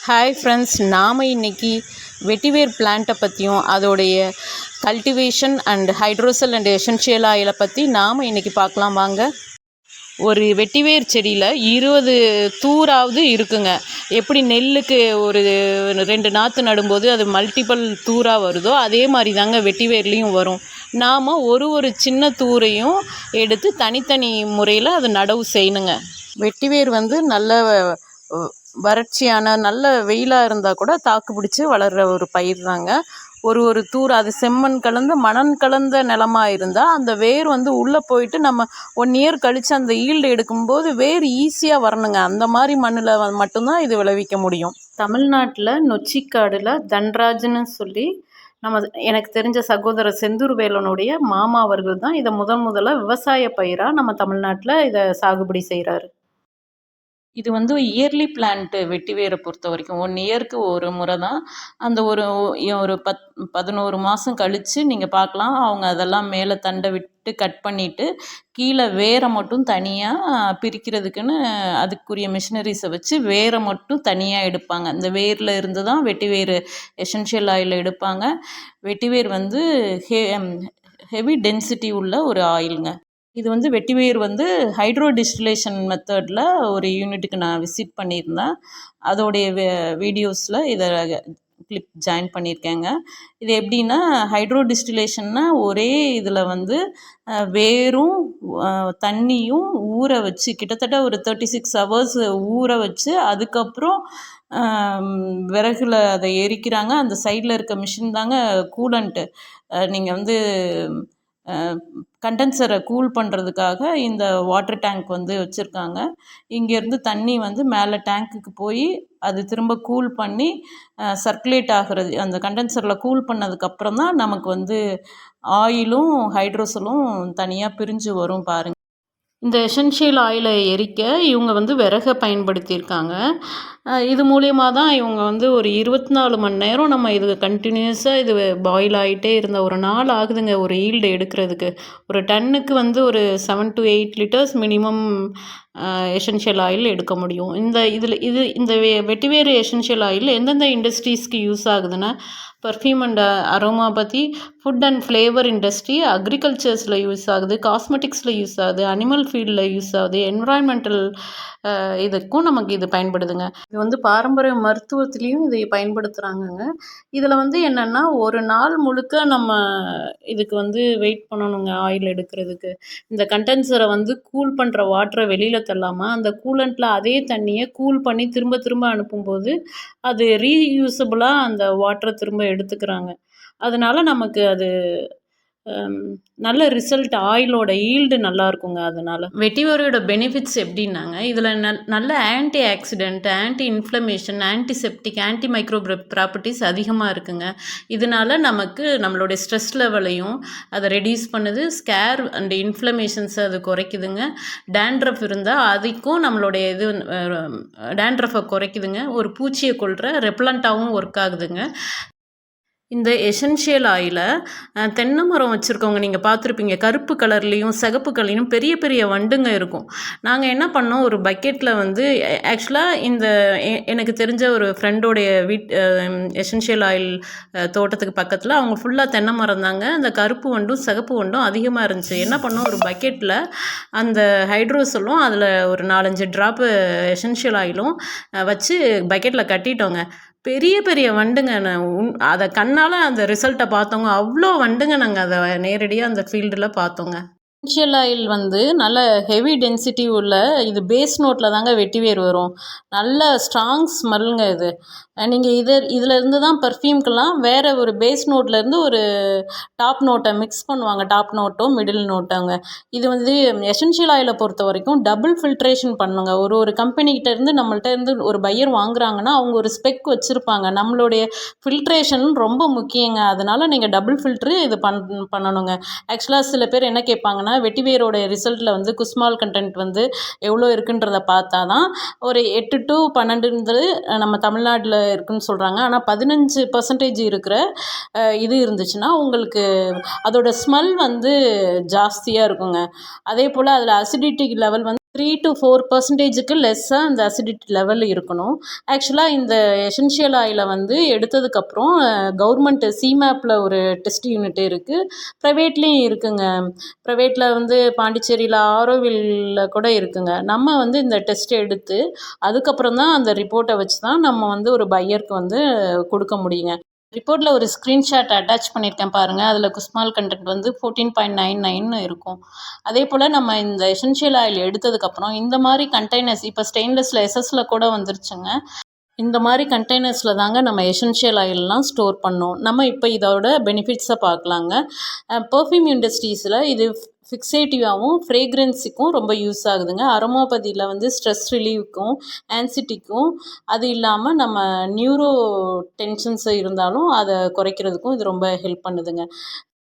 Hi friends, நாம் இன்றைக்கி வெட்டிவேர் பிளான்ட்டை பற்றியும் அதோடைய கல்டிவேஷன் அண்ட் ஹைட்ரோசல் அண்ட் எசென்ஷியல் ஆயிலை பற்றி நாம் இன்றைக்கி பார்க்கலாம் வாங்க. ஒரு வெட்டிவேர் செடியில் 20 தூராவது இருக்குங்க. எப்படி நெல்லுக்கு ஒரு 2 நாற்று நடும்போது அது மல்டிபிள் தூராக வருதோ அதே மாதிரி தாங்க வெட்டிவேர்லேயும் வரும். நாம் ஒரு சின்ன தூரையும் எடுத்து தனித்தனி முறையில் அது நடவு செய்யணுங்க. வெட்டிவேர் நல்ல வறட்சியான நல்ல வெயிலாக இருந்தால் கூட தாக்கு பிடிச்சி வளர்கிற ஒரு பயிர் தாங்க. ஒரு தூர் அது செம்மண் கலந்த மணல் கலந்த நிலமாக இருந்தால் அந்த வேர் உள்ளே போயிட்டு நம்ம 1 இயர் கழித்து அந்த ஈல்டு எடுக்கும்போது வேர் ஈஸியாக வரணுங்க. அந்த மாதிரி மண்ணில் மட்டும்தான் இது விளைவிக்க முடியும். தமிழ்நாட்டில் நொச்சிக்காடில் தன்ராஜ்னு சொல்லி எனக்கு தெரிஞ்ச சகோதரர் செந்தூர் வேலனுடைய மாமா அவர்கள் தான் இதை முதல்ல விவசாய பயிராக நம்ம தமிழ்நாட்டில் இதை சாகுபடி செய்கிறாரு. இது இயர்லி பிளான்ட்டு வெட்டிவேரை பொறுத்த வரைக்கும் 1 இயருக்கு ஒரு முறை தான். அந்த ஒரு 11 மாதம் கழித்து நீங்கள் பார்க்கலாம். அவங்க அதெல்லாம் மேலே தண்டை விட்டு கட் பண்ணிவிட்டு கீழே வேரை மட்டும் தனியாக பிரிக்கிறதுக்குன்னு அதுக்குரிய மிஷினரிஸை வச்சு வேரை மட்டும் தனியாக எடுப்பாங்க. இந்த வேரில் இருந்து தான் வெட்டிவேர் எசென்ஷியல் ஆயில் எடுப்பாங்க. வெட்டிவேர் ஹெவி டென்சிட்டி உள்ள ஒரு ஆயிலுங்க. இது வெட்டிவேர் ஹைட்ரோ டிஸ்டிலேஷன் மெத்தடில் ஒரு யூனிட்டுக்கு நான் விசிட் பண்ணியிருந்தேன். அதோடைய வீடியோஸில் இதை கிளிப் ஜாயின் பண்ணியிருக்கேங்க. இது எப்படின்னா, ஹைட்ரோ டிஸ்டிலேஷன்னா ஒரே இதில் வேரும் தண்ணியும் ஊற வச்சு கிட்டத்தட்ட ஒரு 36 ஹவர்ஸ் ஊற வச்சு அதுக்கப்புறம் விறகுல அதை எரிக்கிறாங்க. அந்த சைடில் இருக்க மிஷின் தாங்க கூலண்ட்டு. நீங்கள் கண்டென்சரை கூல் பண்ணுறதுக்காக இந்த வாட்டர் டேங்க் வச்சுருக்காங்க. இங்கேருந்து தண்ணி மேலே டேங்க்குக்கு போய் அது திரும்ப கூல் பண்ணி சர்க்குலேட் ஆகிறது. அந்த கண்டென்சரில் கூல் பண்ணதுக்கப்புறம் தான் நமக்கு ஆயிலும் ஹைட்ரோசலும் தனியாக பிரிஞ்சு வரும் பாருங்கள். இந்த எசென்ஷியல் ஆயிலை எரிக்க இவங்க விறகை பயன்படுத்தியிருக்காங்க. இது மூலியமாக தான் இவங்க ஒரு 24 மணி நேரம் நம்ம இது கண்டினியூஸாக இது பாயில் ஆகிட்டே இருந்த ஒரு நாள் ஆகுதுங்க ஒரு ஈல்டு எடுக்கிறதுக்கு. ஒரு டன்னுக்கு ஒரு 7 to 8 litres minimum essential oil எடுக்க முடியும். இந்த வெட்டிவேர் எசென்ஷியல் ஆயில் எந்தெந்த இண்டஸ்ட்ரீஸ்க்கு யூஸ் ஆகுதுன்னா, perfume and aromapathy, food and flavour industry, அக்ரிகல்ச்சர்ஸில் யூஸ் ஆகுது, காஸ்மெட்டிக்ஸில் யூஸ் ஆகுது, அனிமல் ஃபீல்டில் யூஸ் ஆகுது, என்விரான்மெண்டல் இதுக்கும் நமக்கு இது பயன்படுதுங்க. இது பாரம்பரிய மருத்துவத்துலேயும் இதை பயன்படுத்துகிறாங்கங்க. இதில் என்னென்னா, ஒரு நாள் முழுக்க நம்ம இதுக்கு வெயிட் பண்ணணுங்க ஆயில் எடுக்கிறதுக்கு. இந்த கண்டென்சரை கூல் பண்ணுற வாட்டரை வெளியில் தள்ளாமல் அந்த கூலண்ட்டில் அதே தண்ணியை கூல் பண்ணி திரும்ப அனுப்பும்போது அது ரீயூசபிளாக அந்த வாட்டரை திரும்ப எடுத்துக்கிறாங்க. அதனால் நமக்கு அது நல்ல ரிசல்ட், ஆயிலோட ஈல்டு நல்லா இருக்குங்க. அதனால் வெட்டிவேரோட பெனிஃபிட்ஸ் எப்படின்னாங்க, இதில் நல்ல anti accident, anti inflammation, antiseptic, anti micro properties அதிகமாக இருக்குங்க. இதனால் நமக்கு நம்மளுடைய ஸ்ட்ரெஸ் லெவலையும் அதை ரெடியூஸ் பண்ணுது. ஸ்கேர் அண்ட் இன்ஃப்ளமேஷன்ஸை அது குறைக்குதுங்க. டேண்ட்ரஃப் இருந்தால் அதுக்கும் நம்மளுடைய டேண்ட்ரஃபை குறைக்குதுங்க. ஒரு பூச்சியை கொல்கிற ரெப்பலண்ட்டாகவும் ஒர்க் ஆகுதுங்க. இந்த எசென்ஷியல் ஆயிலை தென்னை மரம் வச்சுருக்கவங்க நீங்கள் பார்த்துருப்பீங்க. கருப்பு கலர்லேயும் சிகப்பு கலர்லேயும் பெரிய வண்டுங்க இருக்கும். நாங்கள் என்ன பண்ணோம், ஒரு பக்கெட்டில் ஆக்சுவலாக எனக்கு தெரிஞ்ச ஒரு ஃப்ரெண்டோடைய எசென்ஷியல் ஆயில் தோட்டத்துக்கு பக்கத்தில் அவங்க ஃபுல்லாக தென்னை மரம் தாங்க. அந்த கருப்பு வண்டும் சிகப்பு வண்டும் அதிகமாக இருந்துச்சு. என்ன பண்ணோம், ஒரு பக்கெட்டில் அந்த ஹைட்ரோசலும் அதில் ஒரு 4-5 ட்ராப்பு எசென்ஷியல் ஆயிலும் வச்சு பக்கெட்டில் கட்டிட்டோங்க. பெரிய வண்டுங்க. அதை கண்ணால் அந்த ரிசல்ட்டை பார்த்தோங்க. அவ்வளோ வண்டுங்க. நாங்கள் அதை நேரடியாக அந்த ஃபீல்டில் பார்த்தோங்க. எசென்ஷியல் ஆயில் நல்ல ஹெவி டென்சிட்டி உள்ள இது பேஸ் நோட்டில் தாங்க வெட்டிவேர் வரும். நல்ல ஸ்ட்ராங் ஸ்மெல்லுங்க இது. நீங்கள் இதில் இருந்து தான் பர்ஃப்யூம்க்கெல்லாம் வேறு ஒரு பேஸ் நோட்லேருந்து ஒரு டாப் நோட்டை மிக்ஸ் பண்ணுவாங்க. டாப் நோட்டோ மிடில் நோட்டோங்க. இது எசென்ஷியல் ஆயிலை பொறுத்த வரைக்கும் டபுள் ஃபில்ட்ரேஷன் பண்ணுங்க. ஒரு கம்பெனிகிட்டேருந்து நம்மள்ட்ட இருந்து ஒரு பையர் வாங்குறாங்கன்னா அவங்க ஒரு ஸ்பெக் வச்சுருப்பாங்க. நம்மளுடைய ஃபில்ட்ரேஷன் ரொம்ப முக்கியங்க. அதனால் நீங்கள் டபுள் ஃபில்ட்ரு இது பண்ணணுங்க. ஆக்சுவலாக சில பேர் என்ன கேட்பாங்கன்னா, வெட்டிவேரோட ரிசல்ட்டில் குஸ்மால் கண்டென்ட் எவ்வளோ இருக்குன்றதை பார்த்தா தான் ஒரு 8 to 12 நம்ம தமிழ்நாட்டில் இருக்குன்னு சொல்கிறாங்க. ஆனால் 15% இருக்கிற இது இருந்துச்சுன்னா உங்களுக்கு அதோட ஸ்மெல் ஜாஸ்தியாக இருக்குங்க. அதே போல் அதில் அசிடிட்டி லெவல் 3 to 4% லெஸ்ஸாக அந்த அசிடிட்டி லெவல் இருக்கணும். ஆக்சுவலாக இந்த எசென்ஷியல் ஆயிலை வந்து எடுத்ததுக்கப்புறம் கவர்மெண்ட் சிமேப்பில் ஒரு டெஸ்ட் யூனிட் இருக்குது, ப்ரைவேட்லேயும் இருக்குங்க. ப்ரைவேட்டில் வந்து பாண்டிச்சேரியில் ஆரோவில்ல கூட இருக்குங்க. நம்ம வந்து இந்த டெஸ்ட் எடுத்து அதுக்கப்புறம் தான் அந்த ரிப்போர்ட்டை வச்சு தான் நம்ம வந்து ஒரு பையருக்கு வந்து கொடுக்க முடியுங்க. ரிப்போர்ட்டில் ஒரு ஸ்க்ரீன்ஷாட் அட்டாச் பண்ணியிருக்கேன் பாருங்கள். அதில் குஸ்மால் கண்டென்ட் வந்து 14.99 இருக்கும். அதே போல் நம்ம இந்த எசென்ஷியல் ஆயில் எடுத்ததுக்கப்புறம் இந்த மாதிரி கண்டெய்னர்ஸ் இப்போ ஸ்டெயின்லெஸ்ஸில் எஸ்எஸ்சில் கூட வந்துருச்சுங்க. இந்த மாதிரி கண்டெய்னர்ஸில் தாங்க நம்ம எசென்ஷியல் ஆயிலெலாம் ஸ்டோர் பண்ணோம். நம்ம இப்போ இதோட பெனிஃபிட்ஸை பார்க்கலாங்க. பர்ஃப்யூம் இண்டஸ்ட்ரீஸில் இது ஃபிக்ஸேட்டிவாகவும் ஃப்ரேக்ரன்ஸுக்கும் ரொம்ப யூஸ் ஆகுதுங்க. அரோமாபதியில் வந்து ஸ்ட்ரெஸ் ரிலீவுக்கும் ஆன்சிட்டிக்கும், அது இல்லாமல் நம்ம நியூரோ டென்ஷன்ஸ் இருந்தாலும் அதை குறைக்கிறதுக்கும் இது ரொம்ப ஹெல்ப் பண்ணுதுங்க.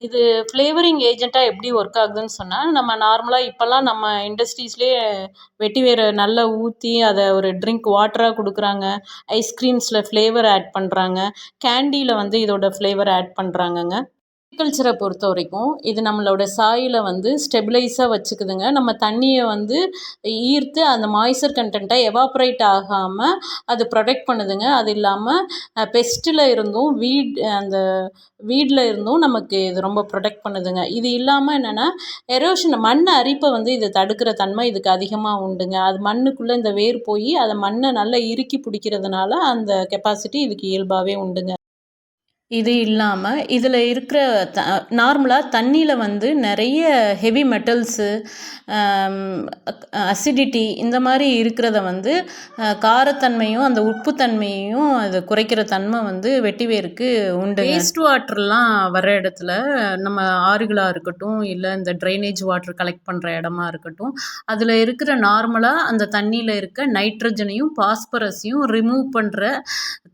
இது ஃப்ளேவரிங் ஏஜெண்ட்டாக எப்படி ஒர்க் ஆகுதுன்னு சொன்னால், நம்ம நார்மலாக இப்போல்லாம் நம்ம இண்டஸ்ட்ரீஸ்லேயே வெட்டி வேரை நல்லா ஊற்றி அதை ஒரு ட்ரிங்க் வாட்டராக கொடுக்குறாங்க. ஐஸ்கிரீம்ஸில் ஃப்ளேவர் ஆட் பண்ணுறாங்க. கேண்டியில் வந்து இதோட ஃப்ளேவர் ஆட் பண்ணுறாங்கங்க. அக்ரிகல்ச்சரை பொறுத்த வரைக்கும் இது நம்மளோட சாயிலை வந்து ஸ்டெபிளைஸாக வச்சுக்குதுங்க. நம்ம தண்ணியை வந்து ஈர்த்து அந்த மாய்ஸ்சர் கண்டென்ட்டை எவாப்ரேட் ஆகாமல் அது ப்ரொடெக்ட் பண்ணுதுங்க. அது இல்லாமல் பெஸ்ட்டில் இருந்தும் அந்த வீடில் இருந்தும் நமக்கு இது ரொம்ப ப்ரொடெக்ட் பண்ணுதுங்க. இது இல்லாமல் என்னென்னா எரோஷன் மண் அரிப்பை வந்து இது தடுக்கிற தன்மை இதுக்கு அதிகமாக உண்டுங்க. அது மண்ணுக்குள்ளே இந்த வேர் போய் அதை மண்ணை நல்லா இறுக்கி பிடிக்கிறதுனால அந்த கெப்பாசிட்டி இதுக்கு இயல்பாகவே உண்டுங்க. இது இல்லாமல் இதில் இருக்கிற நார்மலாக தண்ணியில் வந்து நிறைய ஹெவி மெட்டல்ஸு, அசிடிட்டி இந்த மாதிரி இருக்கிறத வந்து காரத்தன்மையும் அந்த உப்புத்தன்மையையும் அது குறைக்கிற தன்மை வந்து வெட்டிவேருக்கு உண்டு. வேஸ்ட் வாட்டர்லாம் வர இடத்துல நம்ம ஆறுகளாக இருக்கட்டும், இல்லை இந்த ட்ரைனேஜ் வாட்டர் கலெக்ட் பண்ணுற இடமா இருக்கட்டும், அதில் இருக்கிற நார்மலாக அந்த தண்ணியில் இருக்க நைட்ரஜனையும் பாஸ்பரஸையும் ரிமூவ் பண்ணுற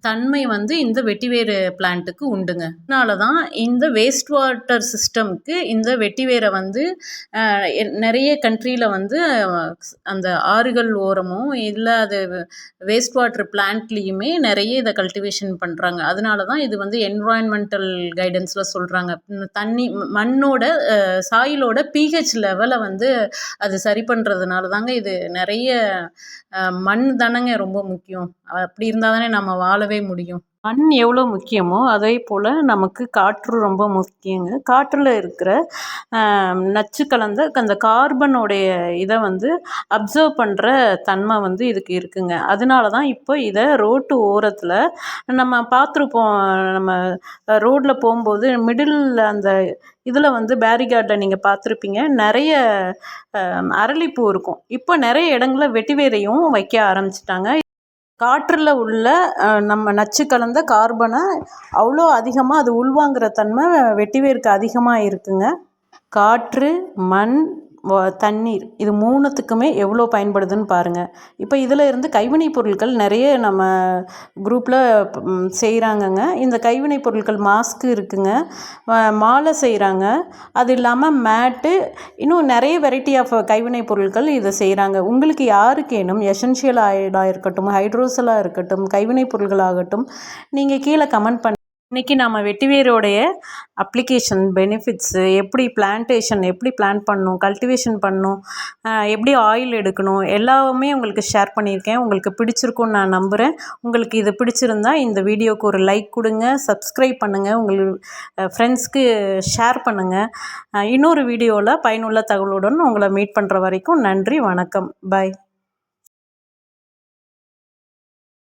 தன்மை வந்து இந்த வெட்டிவேர் பிளான்ட்டுக்கு உண்டுங்க. அதனால தான் இந்த வேஸ்ட் வாட்டர் சிஸ்டம்க்கு இந்த வெட்டிவேரை வந்து நிறைய கண்ட்ரியில் வந்து அந்த ஆறுகள் ஓரமும் இல்லை அது வேஸ்ட் வாட்டர் பிளான்ட்லேயுமே நிறைய இதை கல்டிவேஷன் பண்ணுறாங்க. அதனால தான் இது வந்து என்விரான்மெண்டல் கைடன்ஸில் சொல்கிறாங்க. தண்ணி மண்ணோட சாயிலோட பிஹெச் லெவலை வந்து அது சரி பண்ணுறதுனால தாங்க இது நிறைய மண் தானங்க ரொம்ப முக்கியம். அப்படி இருந்தால் தானே நம்ம வாழவே முடியும். மண் எவ்வளோ முக்கியமோ அதே போல் நமக்கு காற்று ரொம்ப முக்கியங்க. காற்றில் இருக்கிற நச்சு கலந்த அந்த கார்பனுடைய இதை வந்து அப்சர்வ் பண்ணுற தன்மை வந்து இதுக்கு இருக்குங்க. அதனால தான் இப்போ இதை ரோட்டு ஓரத்தில் நம்ம பார்த்துருப்போம். நம்ம ரோட்டில் போகும்போது மிடில் அந்த இதில் வந்து பேரிகார்டில் நீங்கள் பார்த்துருப்பீங்க, நிறைய அரளிப்பூ இருக்கும். இப்போ நிறைய இடங்களில் வெட்டிவேரையும் வைக்க ஆரம்பிச்சிட்டாங்க. காற்றில் உள்ள நம்ம நச்சு கலந்த கார்பனை அவ்வளோ அதிகமாக அது உள்வாங்கிற தன்மை வெட்டிவேருக்கு அதிகமாக இருக்குங்க. காற்று, மண், தண்ணீர் இது மூணுத்துக்குமே எவ்வளோ பயன்படுதுன்னு பாருங்கள். இப்போ இதில் இருந்து கைவினைப் பொருட்கள் நிறைய நம்ம குரூப்பில் செய்கிறாங்கங்க. இந்த கைவினைப் பொருட்கள் மாஸ்க்கு இருக்குங்க, மாலை செய்கிறாங்க, அது இல்லாமல் மேட்டு, இன்னும் நிறைய வெரைட்டி ஆஃப் கைவினைப் பொருட்கள் இதை செய்கிறாங்க. உங்களுக்கு யாருக்கு வேணும், எசென்ஷியல் ஆயிலாக இருக்கட்டும், ஹைட்ரோசலாக இருக்கட்டும், கைவினைப் பொருட்களாகட்டும், நீங்கள் கீழே கமெண்ட் பண்ணி இன்றைக்கி நம்ம வெட்டிவேரோடைய அப்ளிகேஷன் பெனிஃபிட்ஸு, எப்படி பிளான்டேஷன் எப்படி பிளான் பண்ணணும், கல்டிவேஷன் பண்ணணும், எப்படி ஆயில் எடுக்கணும், எல்லாமே உங்களுக்கு ஷேர் பண்ணியிருக்கேன். உங்களுக்கு பிடிச்சிருக்குன்னு நான் நம்புகிறேன். உங்களுக்கு இது பிடிச்சிருந்தா இந்த வீடியோவுக்கு ஒரு லைக் கொடுங்க, சப்ஸ்கிரைப் பண்ணுங்கள், உங்கள் ஃப்ரெண்ட்ஸ்க்கு ஷேர் பண்ணுங்கள். இன்னொரு வீடியோவில் பயனுள்ள தகவலுடன் உங்களை மீட் பண்ணுற வரைக்கும் நன்றி, வணக்கம், பாய்.